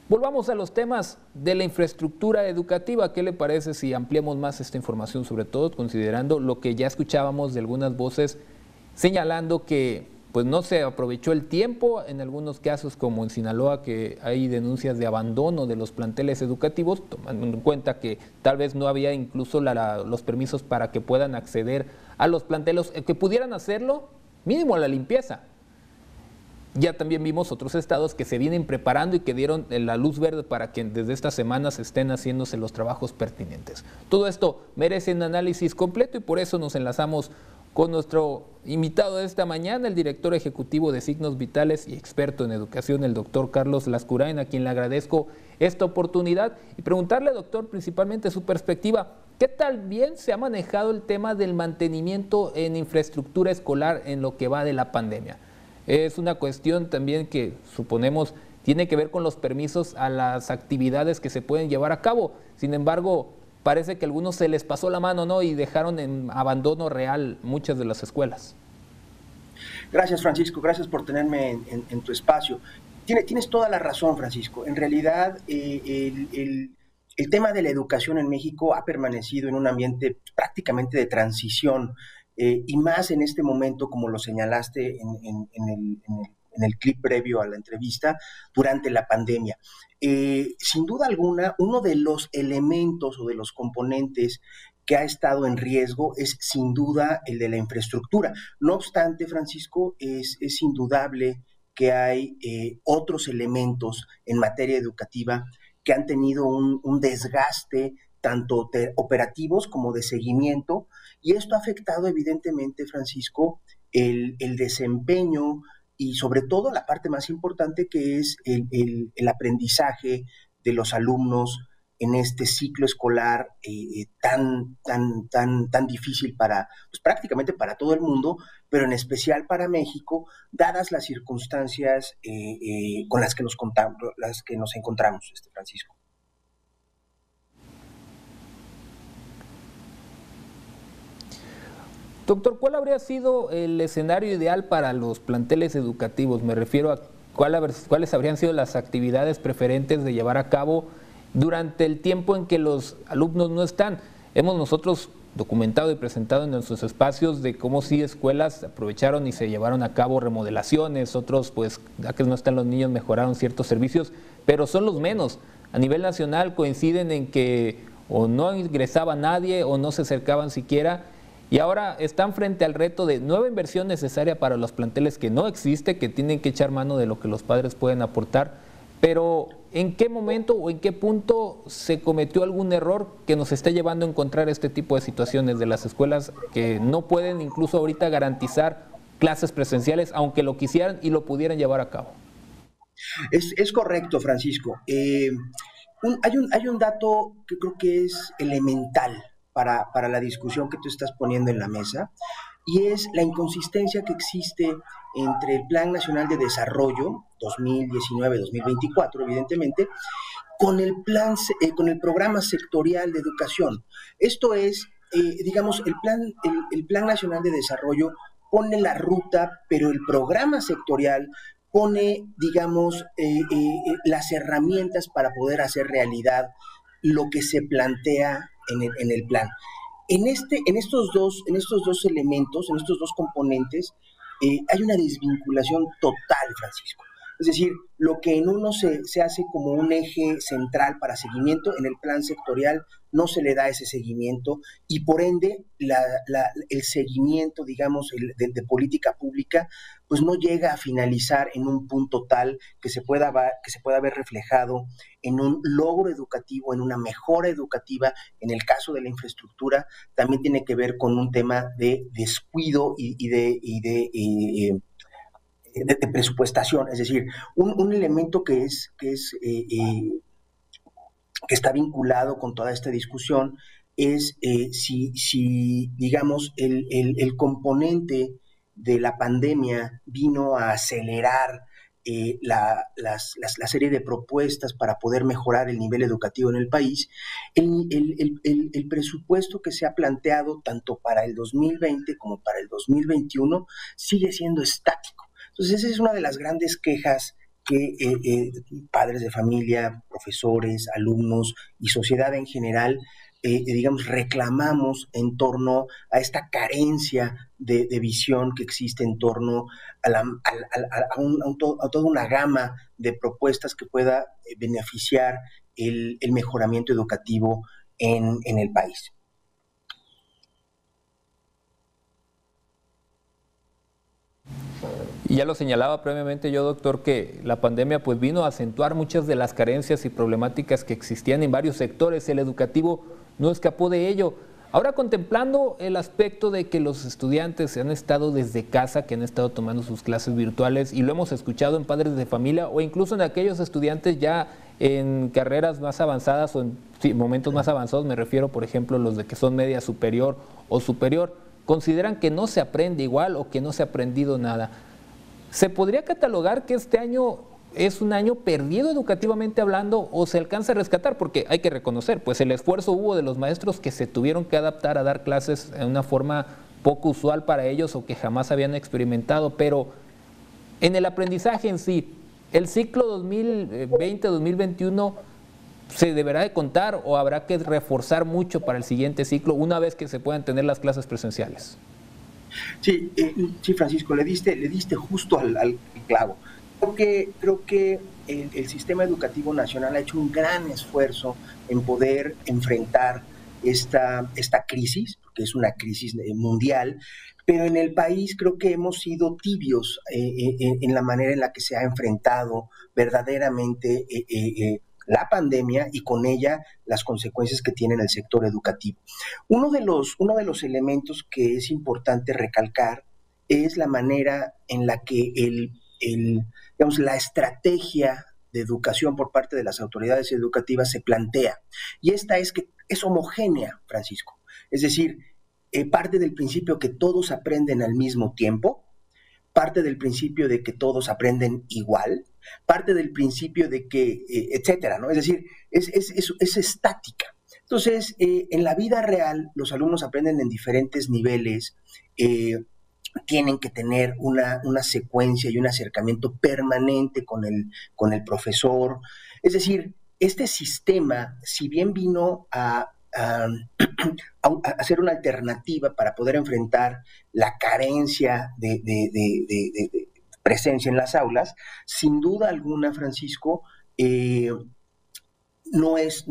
Volvamos a los temas de la infraestructura educativa. ¿Qué le parece si ampliamos más esta información, sobre todo considerando lo que ya escuchábamos de algunas voces señalando que pues no se aprovechó el tiempo en algunos casos, como en Sinaloa, que hay denuncias de abandono de los planteles educativos, tomando en cuenta que tal vez no había incluso los permisos para que puedan acceder a los planteles, que pudieran hacerlo mínimo la limpieza. Ya también vimos otros estados que se vienen preparando y que dieron la luz verde para que desde estas semanas estén haciéndose los trabajos pertinentes. Todo esto merece un análisis completo y por eso nos enlazamos con nuestro invitado de esta mañana, el director ejecutivo de Signos Vitales y experto en educación, el doctor Carlos Lascurain, a quien le agradezco esta oportunidad y preguntarle, doctor, principalmente su perspectiva, ¿qué tal bien se ha manejado el tema del mantenimiento en infraestructura escolar en lo que va de la pandemia? Es una cuestión también que suponemos tiene que ver con los permisos a las actividades que se pueden llevar a cabo. Sin embargo, parece que a algunos se les pasó la mano, ¿no? Y dejaron en abandono real muchas de las escuelas. Gracias, Francisco. Gracias por tenerme en tu espacio. Tienes toda la razón, Francisco. En realidad, el tema de la educación en México ha permanecido en un ambiente prácticamente de transición, y más en este momento, como lo señalaste en el clip previo a la entrevista, durante la pandemia. Sin duda alguna, uno de los elementos o de los componentes que ha estado en riesgo es sin duda el de la infraestructura. No obstante, Francisco, es indudable que hay otros elementos en materia educativa que han tenido un desgaste tanto operativos como de seguimiento, y esto ha afectado evidentemente, Francisco, el desempeño y sobre todo la parte más importante, que es el aprendizaje de los alumnos en este ciclo escolar tan difícil para, pues, prácticamente para todo el mundo, pero en especial para México, dadas las circunstancias con las que nos encontramos, Francisco. Doctor, ¿cuál habría sido el escenario ideal para los planteles educativos? Me refiero a cuáles habrían sido las actividades preferentes de llevar a cabo durante el tiempo en que los alumnos no están. Hemos nosotros documentado y presentado en nuestros espacios de cómo sí escuelas aprovecharon y se llevaron a cabo remodelaciones, otros pues ya que no están los niños mejoraron ciertos servicios, pero son los menos. A nivel nacional coinciden en que o no ingresaba nadie o no se acercaban siquiera. Y ahora están frente al reto de nueva inversión necesaria para los planteles que no existe, que tienen que echar mano de lo que los padres pueden aportar. Pero ¿en qué momento o en qué punto se cometió algún error que nos esté llevando a encontrar este tipo de situaciones de las escuelas que no pueden incluso ahorita garantizar clases presenciales, aunque lo quisieran y lo pudieran llevar a cabo? Es correcto, Francisco. Hay un dato que creo que es elemental para la discusión que tú estás poniendo en la mesa, y es la inconsistencia que existe entre el Plan Nacional de Desarrollo 2019-2024, evidentemente, con el programa sectorial de educación. Esto es, digamos, el plan Nacional de Desarrollo pone la ruta, pero el programa sectorial pone, digamos, las herramientas para poder hacer realidad lo que se plantea en el plan. En estos dos elementos, en estos dos componentes, hay una desvinculación total, Francisco. Es decir, lo que en uno se hace como un eje central para seguimiento, en el plan sectorial no se le da ese seguimiento, y por ende el seguimiento, digamos, de política pública, pues no llega a finalizar en un punto tal que se pueda ver reflejado en un logro educativo, en una mejora educativa. En el caso de la infraestructura, también tiene que ver con un tema de descuido y de presupuestación, es decir, un elemento que está vinculado con toda esta discusión es si digamos, el componente de la pandemia vino a acelerar la serie de propuestas para poder mejorar el nivel educativo en el país. El presupuesto que se ha planteado tanto para el 2020 como para el 2021 sigue siendo estático. Entonces, esa es una de las grandes quejas que padres de familia, profesores, alumnos y sociedad en general, digamos, reclamamos en torno a esta carencia de visión que existe en torno a toda una gama de propuestas que pueda beneficiar el mejoramiento educativo en el país. Y ya lo señalaba previamente yo, doctor, que la pandemia pues vino a acentuar muchas de las carencias y problemáticas que existían en varios sectores. El educativo no escapó de ello. Ahora, contemplando el aspecto de que los estudiantes han estado desde casa, que han estado tomando sus clases virtuales, y lo hemos escuchado en padres de familia o incluso en aquellos estudiantes ya en carreras más avanzadas o en momentos más avanzados, me refiero, por ejemplo, los de que son media superior o superior, consideran que no se aprende igual o que no se ha aprendido nada. ¿Se podría catalogar que este año es un año perdido educativamente hablando o se alcanza a rescatar? Porque hay que reconocer, pues el esfuerzo hubo de los maestros que se tuvieron que adaptar a dar clases en una forma poco usual para ellos o que jamás habían experimentado, pero en el aprendizaje en sí, el ciclo 2020-2021 ¿se deberá de contar o habrá que reforzar mucho para el siguiente ciclo una vez que se puedan tener las clases presenciales? Sí, Francisco, le diste justo al clavo. Creo que el sistema educativo nacional ha hecho un gran esfuerzo en poder enfrentar esta crisis, porque es una crisis mundial, pero en el país creo que hemos sido tibios en la manera en la que se ha enfrentado verdaderamente la pandemia y con ella las consecuencias que tiene en el sector educativo. Uno de los elementos que es importante recalcar es la manera en la que digamos, la estrategia de educación por parte de las autoridades educativas se plantea. Y esta es que es homogénea, Francisco. Es decir, parte del principio que todos aprenden al mismo tiempo, parte del principio de que todos aprenden igual, parte del principio de que, etcétera, ¿no? Es decir, es estática. Entonces, en la vida real, los alumnos aprenden en diferentes niveles, tienen que tener una secuencia y un acercamiento permanente con el profesor. Es decir, este sistema, si bien vino a hacer una alternativa para poder enfrentar la carencia de presencia en las aulas, sin duda alguna, Francisco, no es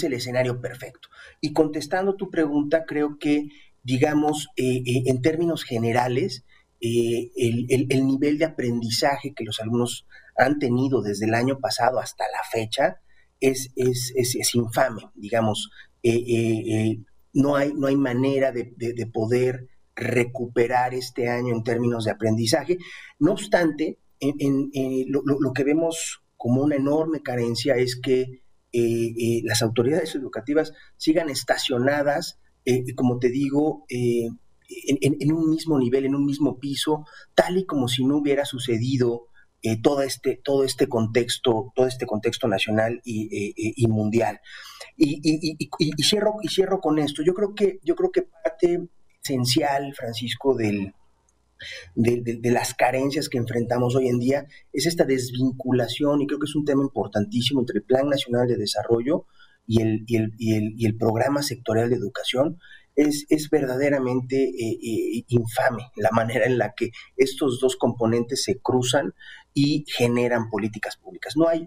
el escenario perfecto. Y contestando tu pregunta, creo que, digamos, en términos generales, el nivel de aprendizaje que los alumnos han tenido desde el año pasado hasta la fecha es infame, digamos. No hay manera de poder recuperar este año en términos de aprendizaje. No obstante, lo que vemos como una enorme carencia es que las autoridades educativas sigan estacionadas, como te digo, en un mismo nivel, en un mismo piso, tal y como si no hubiera sucedido todo este contexto nacional y mundial. Y cierro con esto. Yo creo que parte esencial, Francisco, de las carencias que enfrentamos hoy en día es esta desvinculación, y creo que es un tema importantísimo, entre el Plan Nacional de Desarrollo y el Programa Sectorial de Educación. Es verdaderamente infame la manera en la que estos dos componentes se cruzan y generan políticas públicas. No hay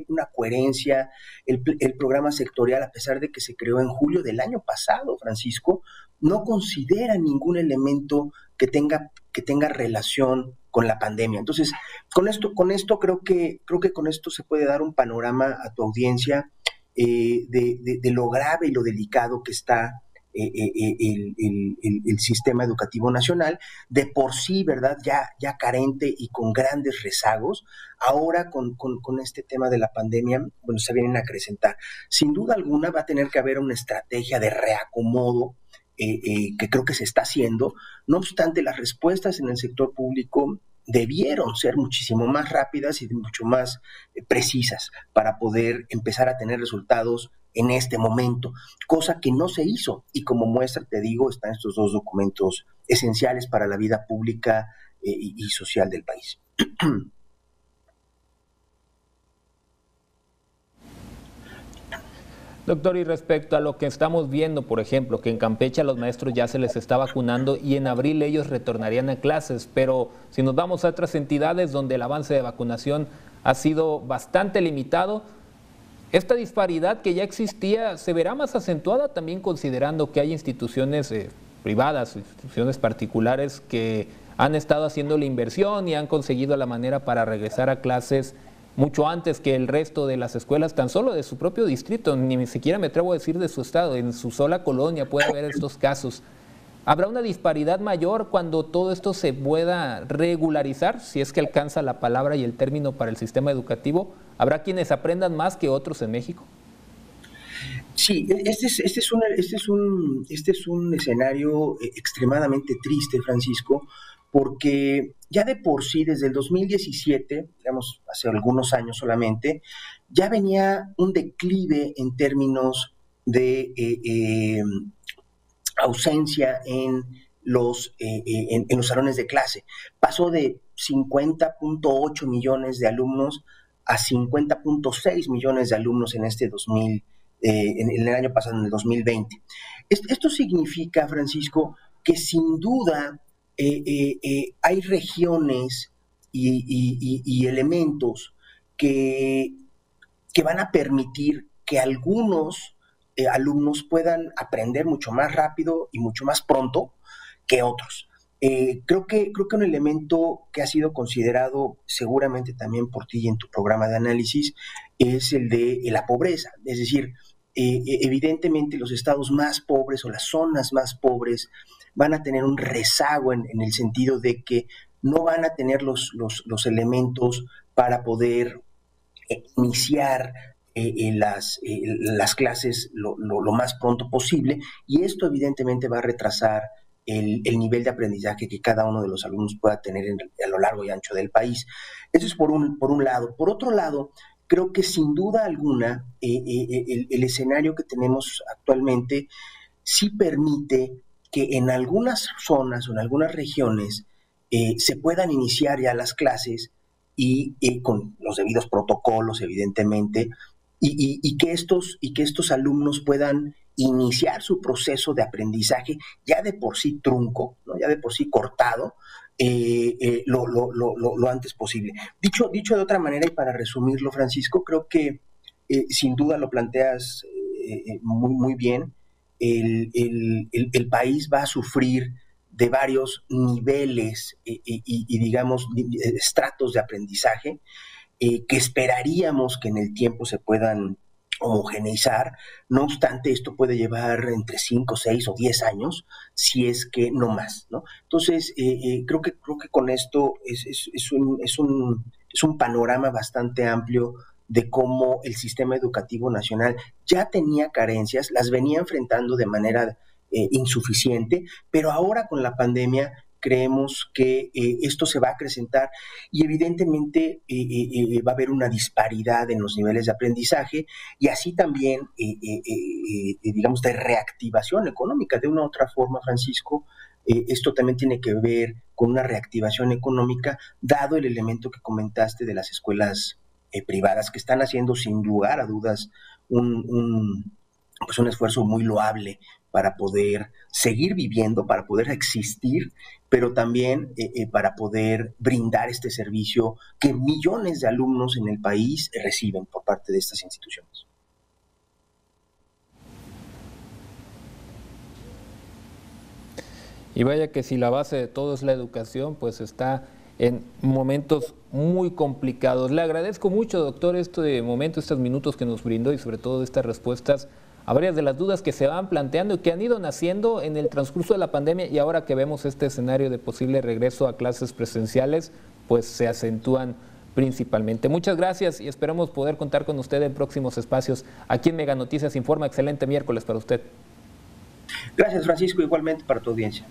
una coherencia. El programa sectorial, a pesar de que se creó en julio del año pasado, Francisco, no considera ningún elemento que tenga relación con la pandemia. Entonces, con esto creo que con esto se puede dar un panorama a tu audiencia de lo grave y lo delicado que está el sistema educativo nacional, de por sí, ¿verdad?, ya carente y con grandes rezagos. Ahora con este tema de la pandemia, bueno, se vienen a acrecentar. Sin duda alguna va a tener que haber una estrategia de reacomodo que creo que se está haciendo. No obstante, las respuestas en el sector público debieron ser muchísimo más rápidas y mucho más precisas para poder empezar a tener resultados en este momento, cosa que no se hizo. Y como muestra, te digo, están estos dos documentos esenciales para la vida pública y social del país. Doctor, y respecto a lo que estamos viendo, por ejemplo, que en Campeche a los maestros ya se les está vacunando y en abril ellos retornarían a clases, pero si nos vamos a otras entidades donde el avance de vacunación ha sido bastante limitado, esta disparidad que ya existía se verá más acentuada, también considerando que hay instituciones privadas, instituciones particulares que han estado haciendo la inversión y han conseguido la manera para regresar a clases mucho antes que el resto de las escuelas, tan solo de su propio distrito, ni siquiera me atrevo a decir de su estado, en su sola colonia puede haber estos casos. ¿Habrá una disparidad mayor cuando todo esto se pueda regularizar, si es que alcanza la palabra y el término para el sistema educativo? ¿Habrá quienes aprendan más que otros en México? Sí, este es un escenario extremadamente triste, Francisco, porque ya de por sí, desde el 2017, digamos, hace algunos años solamente, ya venía un declive en términos de ausencia en los salones de clase. Pasó de 50.8 millones de alumnos a 50.6 millones de alumnos en en el año pasado, en el 2020. Esto significa, Francisco, que sin duda hay regiones y elementos que, que van a permitir que algunos alumnos puedan aprender mucho más rápido y mucho más pronto que otros. Creo que un elemento que ha sido considerado seguramente también por ti en tu programa de análisis es el de la pobreza. Es decir, evidentemente los estados más pobres o las zonas más pobres van a tener un rezago en el sentido de que no van a tener los elementos para poder iniciar las clases lo más pronto posible, y esto evidentemente va a retrasar el nivel de aprendizaje que cada uno de los alumnos pueda tener a lo largo y ancho del país. Eso es por un lado. Por otro lado, creo que sin duda alguna el escenario que tenemos actualmente sí permite que en algunas zonas o en algunas regiones se puedan iniciar ya las clases y con los debidos protocolos, evidentemente, y que estos alumnos puedan iniciar su proceso de aprendizaje ya de por sí trunco, ¿no? Ya de por sí cortado, lo antes posible. Dicho de otra manera, y para resumirlo, Francisco, creo que sin duda lo planteas muy bien. El país va a sufrir de varios niveles digamos, estratos de aprendizaje que esperaríamos que en el tiempo se puedan homogeneizar. No obstante, esto puede llevar entre 5, 6 o 10 años, si es que no más, ¿no? Entonces, creo que con esto es un panorama bastante amplio de cómo el sistema educativo nacional ya tenía carencias, las venía enfrentando de manera insuficiente, pero ahora con la pandemia creemos que esto se va a acrecentar y evidentemente va a haber una disparidad en los niveles de aprendizaje y así también, digamos, de reactivación económica. De una u otra forma, Francisco, esto también tiene que ver con una reactivación económica, dado el elemento que comentaste de las escuelas privadas, que están haciendo sin lugar a dudas pues un esfuerzo muy loable para poder seguir viviendo, para poder existir, pero también para poder brindar este servicio que millones de alumnos en el país reciben por parte de estas instituciones. Y vaya que si la base de todo es la educación, pues está en momentos muy complicados. Le agradezco mucho, doctor, este momento, estos minutos que nos brindó y sobre todo estas respuestas a varias de las dudas que se van planteando y que han ido naciendo en el transcurso de la pandemia, y ahora que vemos este escenario de posible regreso a clases presenciales, pues se acentúan principalmente. Muchas gracias y esperamos poder contar con usted en próximos espacios aquí en Mega Noticias Informa. Excelente miércoles para usted. Gracias, Francisco, igualmente para tu audiencia.